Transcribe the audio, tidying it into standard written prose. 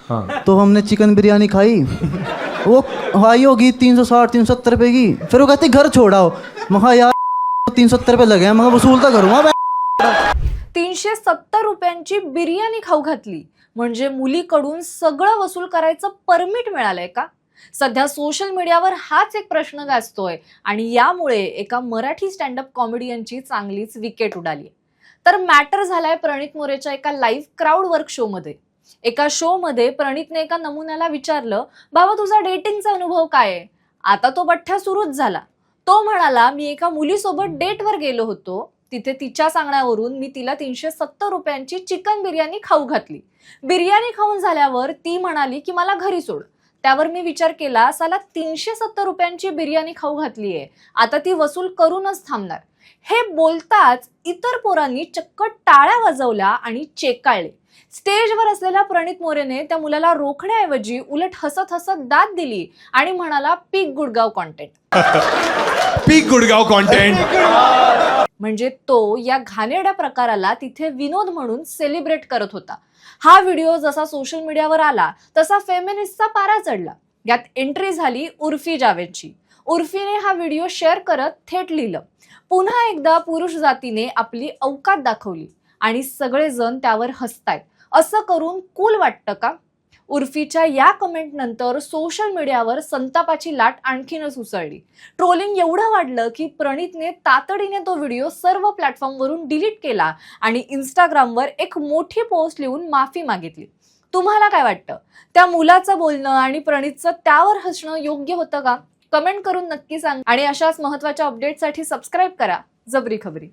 हाँ। तो हमने चिकन बिरयानी खाई, वो आई होगी 360-370 रुपये की। फिर वो कहती घर छोड़ाओ, महा यार 370 रुपये लगे हैं, मग वसूलता करूँगा। 370 रुपयांची बिर्याणी खाऊ घातली म्हणजे मुलीकडून सगळं वसूल करायचं परमिट मिळालंय का? सध्या सोशल मीडियावर हाच एक प्रश्न गाजतोय आणि यामुळे एका मराठी स्टँडअप कॉमेडियनची चांगलीच विकेट उडाली। तर मॅटर झालाय प्रणित मोरेच्या एका लाईव्ह क्राऊड वर्क शो मध्ये। एका शो मध्ये प्रणितने एका नमुन्याला विचारलं, बाबा तुझा डेटिंगचा अनुभव काय आहे? आता तो बठ्ठा सुरूच झाला। तो म्हणाला, मी एका मुलीसोबत डेटवर गेलो होतो, तिथे तिच्या सांगण्यावरून मी तिला 370 रुपयांची चिकन बिर्याणी खाऊ घातली। बिर्याणी खाऊन झाल्यावर ती म्हणाली की मला घरी सोड। त्यावर मी विचार केला, साला 370 रुपयांची बिर्याणी खाऊ घातलीये, आता ती वसूल करूनच थांबणार। हे बोलताच इतर पोरांनी चक्क टाळ्या वाजवल्या आणि चेकाळले। स्टेजवर असलेल्या प्रणित मोरेने त्या मुलाला रोखण्याऐवजी उलट हसत हसत दाद दिली आणि म्हणाला, पीक गुडगाव कॉन्टेंट। पीक गुडगाव कॉन्टेंट। म्हणजे तो या घाणेरड्या प्रकाराला तिथे विनोद म्हणून सेलिब्रेट करत होता। हा व्हिडिओ जसा सोशल मीडियावर आला तसा फेमिनिस्टचा पारा चढला। यात एंट्री झाली उर्फी जावेदची। उर्फीने हा व्हिडिओ शेअर करत थेट लिहिलं, पुन्हा एकदा पुरुष जातीने आपली औकात दाखवली आणि सगळेजण त्यावर हसतायत, असं करून कूल वाटतं का? उर्फीच्या या कमेंट नंतर सोशल मीडियावर संतापाची लाट आणखीनच उसळली। ट्रोलिंग एवढं वाढलं की प्रणितने तातडीने तो व्हिडिओ सर्व प्लॅटफॉर्मवरून डिलीट केला आणि इंस्टाग्रामवर एक मोठी पोस्ट लिहून माफी मागितली। तुम्हाला काय वाटतं? त्या मुलाचं बोलणं आणि प्रणितचं त्यावर हसणं योग्य होतं का? कमेंट करून नक्की सांगा आणि अशाच महत्त्वाच्या अपडेटसाठी सबस्क्राईब करा जबरी खबरी।